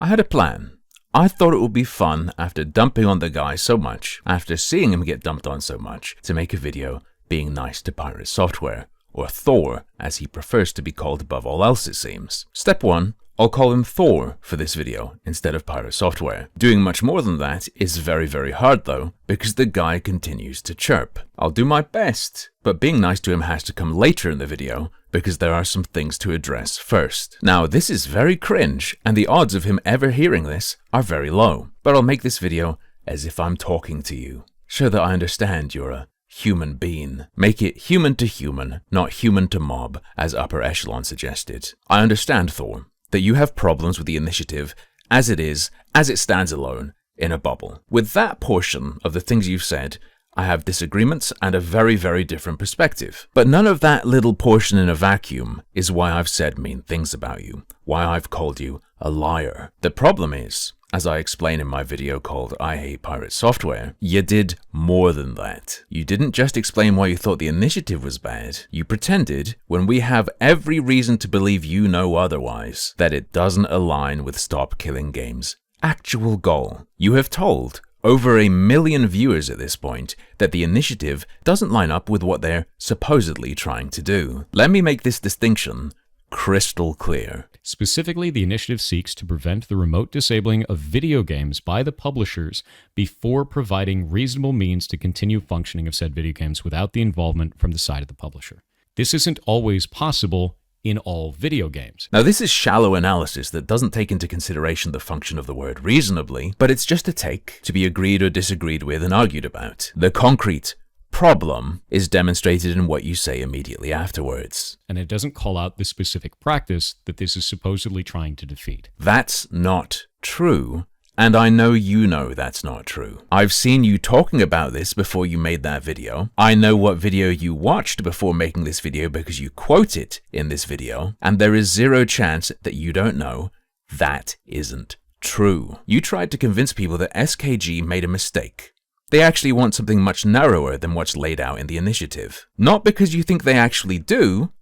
I had a plan. I thought it would be fun after dumping on the guy so much, after seeing him get dumped on so much, to make a video being nice to Pirate Software, or Thor, as he prefers to be called above all else it seems. Step 1. I'll call him Thor for this video instead of Pirate Software. Doing much more than that is very, very hard though, because the guy continues to chirp. I'll do my best, but being nice to him has to come later in the video, because there are some things to address first. Now, this is very cringe, and the odds of him ever hearing this are very low, but I'll make this video as if I'm talking to you. Show that I understand you're a human being. Make it human to human, not human to mob, as Upper Echelon suggested. I understand, Thor, that you have problems with the initiative as it is, as it stands alone, in a bubble. With that portion of the things you've said, I have disagreements and a very, very different perspective. But none of that little portion in a vacuum is why I've said mean things about you, why I've called you a liar. The problem is, as I explain in my video called I Hate Pirate Software, you did more than that. You didn't just explain why you thought the initiative was bad. You pretended, when we have every reason to believe you know otherwise, that it doesn't align with Stop Killing Games' actual goal. You have told over 1 million viewers at this point that the initiative doesn't line up with what they're supposedly trying to do. Let me make this distinction crystal clear. Specifically, the initiative seeks to prevent the remote disabling of video games by the publishers before providing reasonable means to continue functioning of said video games without the involvement from the side of the publisher. This isn't always possible in all video games. Now, this is shallow analysis that doesn't take into consideration the function of the word reasonably, but it's just a take to be agreed or disagreed with and argued about. The concrete problem is demonstrated in what you say immediately afterwards. And it doesn't call out the specific practice that this is supposedly trying to defeat. That's not true, and I know you know that's not true. I've seen you talking about this before you made that video. I know what video you watched before making this video because you quote it in this video, and there is zero chance that you don't know that isn't true. You tried to convince people that SKG made a mistake. They actually want something much narrower than what's laid out in the initiative. Not because you think they actually do,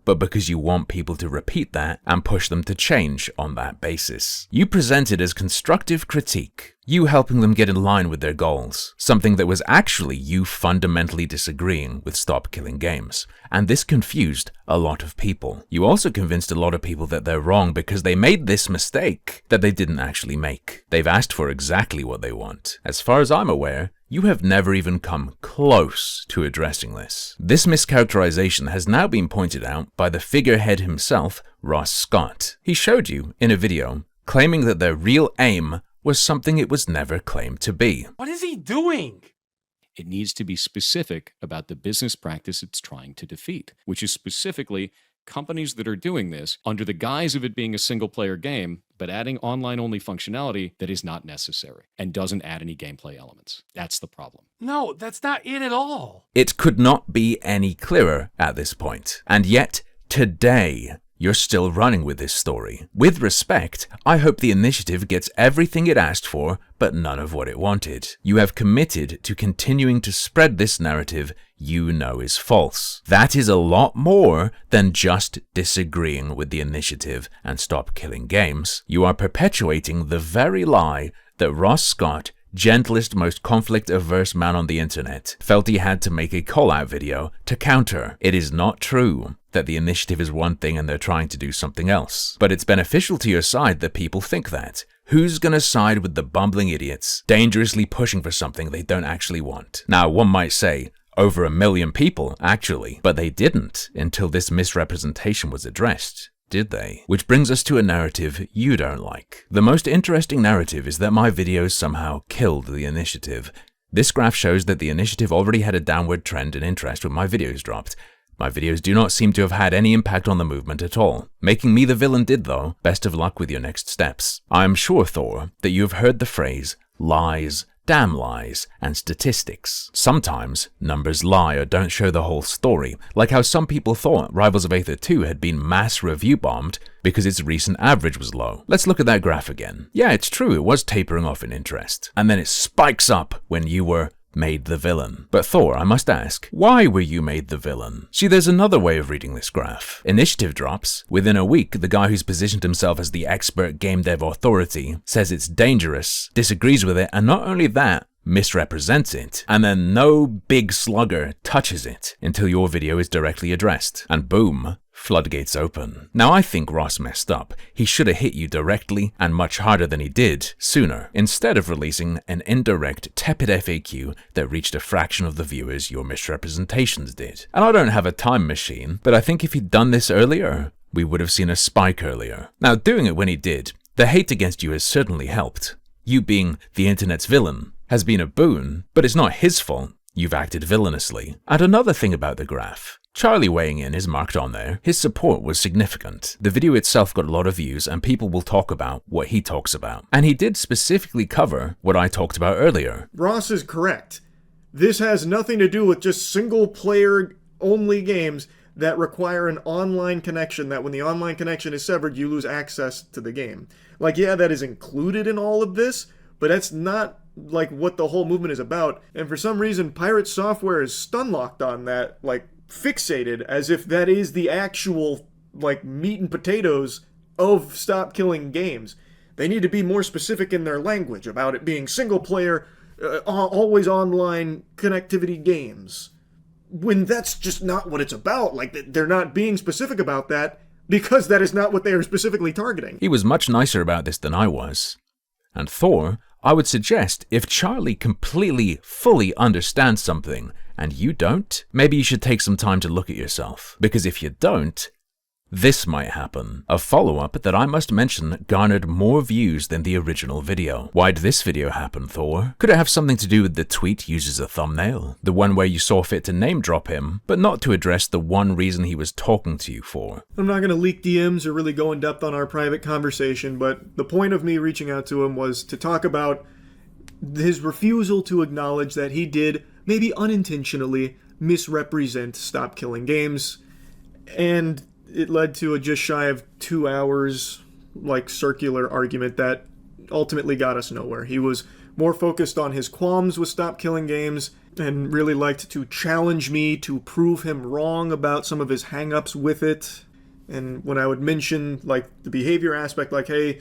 but because you want people to repeat that and push them to change on that basis. You present it as constructive critique, you helping them get in line with their goals, something that was actually you fundamentally disagreeing with Stop Killing Games, and this confused a lot of people. You also convinced a lot of people that they're wrong because they made this mistake that they didn't actually make. They've asked for exactly what they want. As far as I'm aware, you have never even come close to addressing this. This mischaracterization has now been pointed out by the figurehead himself, Ross Scott. He showed you in a video, claiming that their real aim was something it was never claimed to be. What is he doing? It needs to be specific about the business practice it's trying to defeat, which is specifically companies that are doing this under the guise of it being a single-player game, but adding online-only functionality that is not necessary and doesn't add any gameplay elements. That's the problem. No, that's not it at all. It could not be any clearer at this point. And yet, today, you're still running with this story. With respect, I hope the initiative gets everything it asked for, but none of what it wanted. You have committed to continuing to spread this narrative you know is false. That is a lot more than just disagreeing with the initiative and Stop Killing Games. You are perpetuating the very lie that Ross Scott, gentlest, most conflict-averse man on the internet, felt he had to make a call-out video to counter. It is not true that the initiative is one thing and they're trying to do something else. But it's beneficial to your side that people think that. Who's gonna side with the bumbling idiots, dangerously pushing for something they don't actually want? Now, one might say, over 1 million people, actually, but they didn't until this misrepresentation was addressed, did they? Which brings us to a narrative you don't like. The most interesting narrative is that my videos somehow killed the initiative. This graph shows that the initiative already had a downward trend in interest when my videos dropped. My videos do not seem to have had any impact on the movement at all. Making me the villain did though. Best of luck with your next steps. I am sure, Thor, that you have heard the phrase lies, damn lies, and statistics. Sometimes numbers lie or don't show the whole story, like how some people thought Rivals of Aether 2 had been mass review bombed because its recent average was low. Let's look at that graph again. Yeah, it's true, it was tapering off in interest. And then it spikes up when you were made the villain. But Thor, I must ask, why were you made the villain? See, there's another way of reading this graph. Initiative drops. Within a week, the guy who's positioned himself as the expert game dev authority says it's dangerous, disagrees with it, and not only that, misrepresents it, and then no big slugger touches it until your video is directly addressed. And boom, floodgates open. Now I think Ross messed up. He should have hit you directly and much harder than he did sooner, instead of releasing an indirect, tepid FAQ that reached a fraction of the viewers your misrepresentations did. And I don't have a time machine, but I think if he'd done this earlier, we would have seen a spike earlier. Now doing it when he did, the hate against you has certainly helped. You being the internet's villain has been a boon, but it's not his fault. You've acted villainously. And another thing about the graph. Charlie weighing in is marked on there. His support was significant. The video itself got a lot of views and people will talk about what he talks about. And he did specifically cover what I talked about earlier. Ross is correct. This has nothing to do with just single-player only games that require an online connection, that when the online connection is severed, you lose access to the game. Like, yeah, that is included in all of this, but that's not like what the whole movement is about. And for some reason, Pirate Software is stun-locked on that, like fixated, as if that is the actual like meat and potatoes of Stop Killing Games. They need to be more specific in their language about it being single-player, always online connectivity games. When that's just not what it's about. Like, they're not being specific about that because that is not what they are specifically targeting. He was much nicer about this than I was. And Thor, I would suggest if Charlie completely, fully understands something and you don't, maybe you should take some time to look at yourself. Because if you don't, this might happen. A follow-up that I must mention garnered more views than the original video. Why'd this video happen, Thor? Could it have something to do with the tweet used as a thumbnail? The one where you saw fit to name drop him, but not to address the one reason he was talking to you for. I'm not going to leak DMs or really go in depth on our private conversation, but the point of me reaching out to him was to talk about his refusal to acknowledge that he did, maybe unintentionally, misrepresent Stop Killing Games, and it led to a just shy of 2 hours, like, circular argument that ultimately got us nowhere. He was more focused on his qualms with Stop Killing Games and really liked to challenge me to prove him wrong about some of his hang-ups with it. And when I would mention, like, the behavior aspect, like, hey,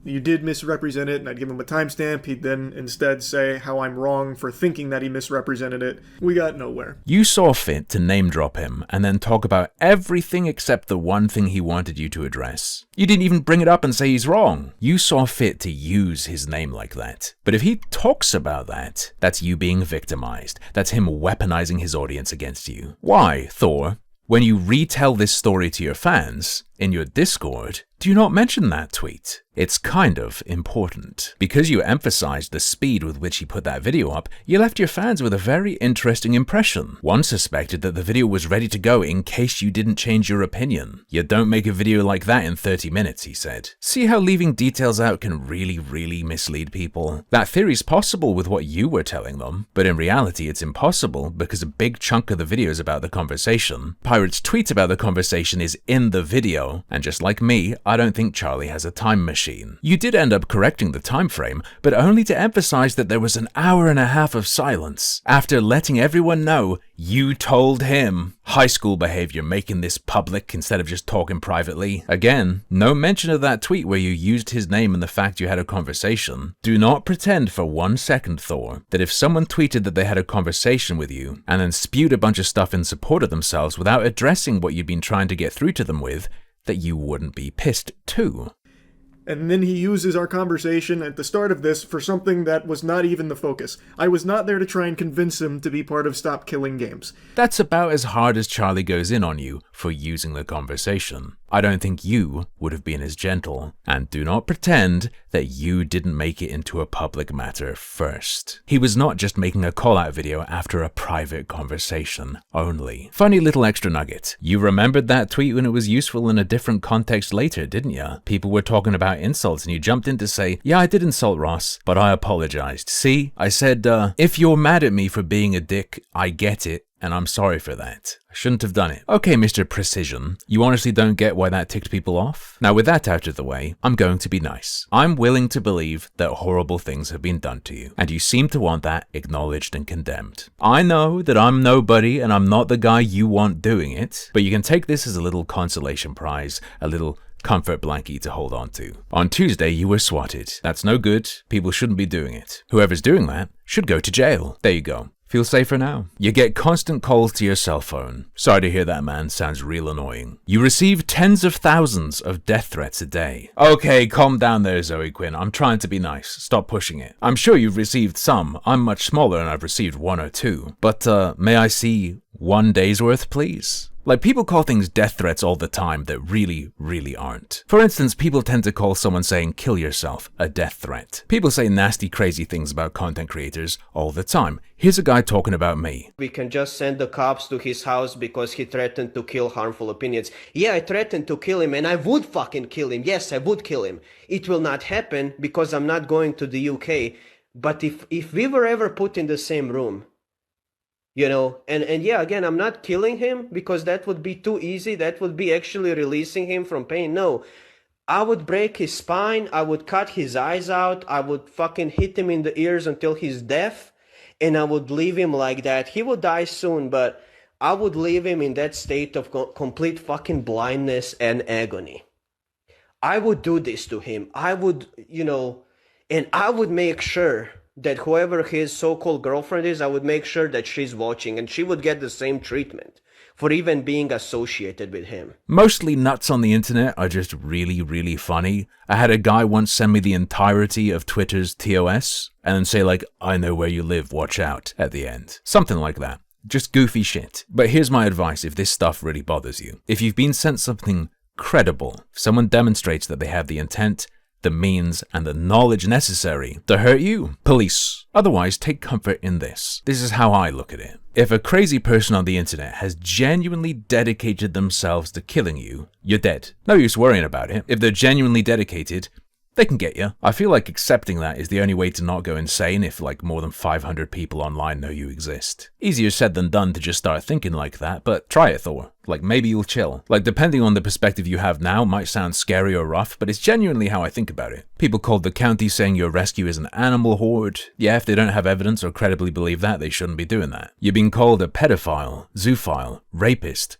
you did misrepresent it, and I'd give him a timestamp, he'd then instead say how I'm wrong for thinking that he misrepresented it. We got nowhere. You saw fit to name drop him and then talk about everything except the one thing he wanted you to address. You didn't even bring it up and say he's wrong. You saw fit to use his name like that. But if he talks about that, that's you being victimized. That's him weaponizing his audience against you. Why, Thor? When you retell this story to your fans, in your Discord, do not mention that tweet. It's kind of important. Because you emphasized the speed with which he put that video up, you left your fans with a very interesting impression. One suspected that the video was ready to go in case you didn't change your opinion. You don't make a video like that in 30 minutes, he said. See how leaving details out can really mislead people? That theory's possible with what you were telling them, but in reality it's impossible because a big chunk of the video is about the conversation. Pirate's tweet about the conversation is in the video, and just like me, I don't think Charlie has a time machine. You did end up correcting the time frame, but only to emphasize that there was an hour and a half of silence after letting everyone know you told him. High school behavior, making this public instead of just talking privately. Again, no mention of that tweet where you used his name and the fact you had a conversation. Do not pretend for 1 second, Thor, that if someone tweeted that they had a conversation with you and then spewed a bunch of stuff in support of themselves without addressing what you'd been trying to get through to them with, that you wouldn't be pissed too. And then he uses our conversation at the start of this for something that was not even the focus. I was not there to try and convince him to be part of Stop Killing Games. That's about as hard as Charlie goes in on you for using the conversation. I don't think you would have been as gentle. And do not pretend that you didn't make it into a public matter first. He was not just making a call-out video after a private conversation only. Funny little extra nugget. You remembered that tweet when it was useful in a different context later, didn't you? People were talking about insults and you jumped in to say, yeah, I did insult Ross, but I apologized. See, I said, if you're mad at me for being a dick, I get it. and I'm sorry for that. I shouldn't have done it. Okay, Mr. Precision, you honestly don't get why that ticked people off? Now with that out of the way, I'm going to be nice. I'm willing to believe that horrible things have been done to you, and you seem to want that acknowledged and condemned. I know that I'm nobody and I'm not the guy you want doing it, but you can take this as a little consolation prize, a little comfort blanket to hold on to. On Tuesday, you were swatted. That's no good. People shouldn't be doing it. Whoever's doing that should go to jail. There you go. Feel safer now. You get constant calls to your cell phone. Sorry to hear that, man. Sounds real annoying. You receive tens of thousands of death threats a day. Okay, calm down there, Zoe Quinn. I'm trying to be nice. Stop pushing it. I'm sure you've received some. I'm much smaller and I've received one or two. But, may I see 1 day's worth, please? Like, people call things death threats all the time that really, really aren't. For instance, people tend to call someone saying kill yourself a death threat. People say nasty, crazy things about content creators all the time. Here's a guy talking about me. We can just send the cops to his house because he threatened to kill harmful opinions. Yeah, I threatened to kill him and I would fucking kill him. Yes, I would kill him. It will not happen because I'm not going to the UK. But if we were ever put in the same room, you know, and yeah, again, I'm not killing him because that would be too easy. That would be actually releasing him from pain. No, I would break his spine. I would cut his eyes out. I would fucking hit him in the ears until he's deaf. And I would leave him like that. He would die soon, but I would leave him in that state of complete fucking blindness and agony. I would do this to him. I would, you know, and I would make sure that whoever his so-called girlfriend is, I would make sure that she's watching and she would get the same treatment for even being associated with him. Mostly nuts on the internet are just really, really funny. I had a guy once send me the entirety of Twitter's TOS and then say like, I know where you live, watch out, at the end. Something like that. Just goofy shit. But here's my advice if this stuff really bothers you. If you've been sent something credible, if someone demonstrates that they have the intent, the means, and the knowledge necessary to hurt you, police. Otherwise, take comfort in this. This is how I look at it. If a crazy person on the internet has genuinely dedicated themselves to killing you, you're dead. No use worrying about it. If they're genuinely dedicated, they can get you. I feel like accepting that is the only way to not go insane if like more than 500 people online know you exist. Easier said than done to just start thinking like that, but try it, Thor. Like, maybe you'll chill. Like, depending on the perspective you have now, might sound scary or rough, but it's genuinely how I think about it. People called the county saying your rescue is an animal horde. Yeah, if they don't have evidence or credibly believe that, they shouldn't be doing that. You're being called a pedophile, zoophile, rapist,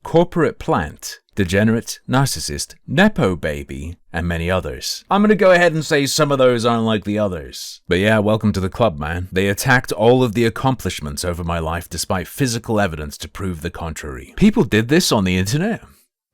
corporate plant, degenerate, narcissist, nepo baby, and many others. I'm gonna go ahead and say some of those aren't like the others. But yeah, welcome to the club, man. They attacked all of the accomplishments over my life despite physical evidence to prove the contrary. People did this on the internet?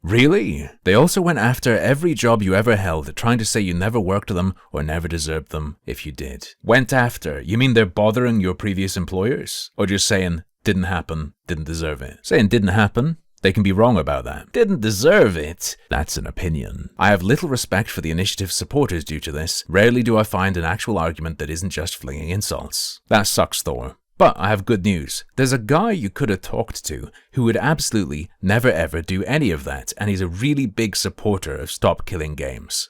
Really? They also went after every job you ever held, trying to say you never worked them or never deserved them if you did. Went after? You mean they're bothering your previous employers? Or just saying, didn't happen, didn't deserve it? Saying didn't happen? They can be wrong about that. Didn't deserve it. That's an opinion. I have little respect for the initiative's supporters due to this. Rarely do I find an actual argument that isn't just flinging insults. That sucks, Thor. But I have good news. There's a guy you could have talked to who would absolutely never ever do any of that, and he's a really big supporter of Stop Killing Games.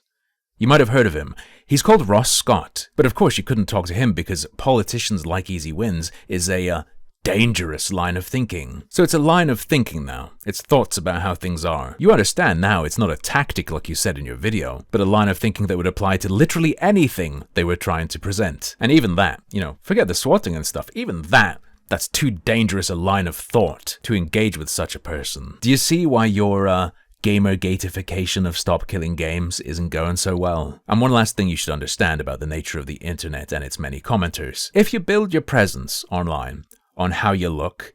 You might have heard of him. He's called Ross Scott. But of course you couldn't talk to him because politicians like easy wins is a dangerous line of thinking. So it's a line of thinking now. It's thoughts about how things are. You understand now it's not a tactic like you said in your video, but a line of thinking that would apply to literally anything they were trying to present. And even that, you know, forget the swatting and stuff, even that's too dangerous a line of thought to engage with such a person. Do you see why your gamer gatification of Stop Killing Games isn't going so well? And one last thing you should understand about the nature of the internet and its many commenters. If you build your presence online on how you look,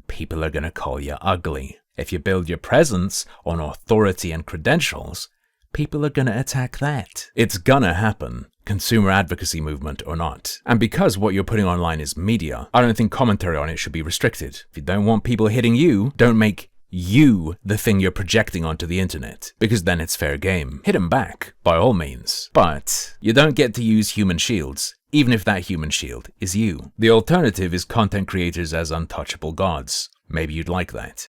people are gonna call you ugly. If you build your presence on authority and credentials, people are gonna attack that. It's gonna happen, consumer advocacy movement or not. And because what you're putting online is media, I don't think commentary on it should be restricted. If you don't want people hitting you, don't make you the thing you're projecting onto the internet, because then it's fair game. Hit 'em back, by all means. But you don't get to use human shields, even if that human shield is you. The alternative is content creators as untouchable gods. Maybe you'd like that.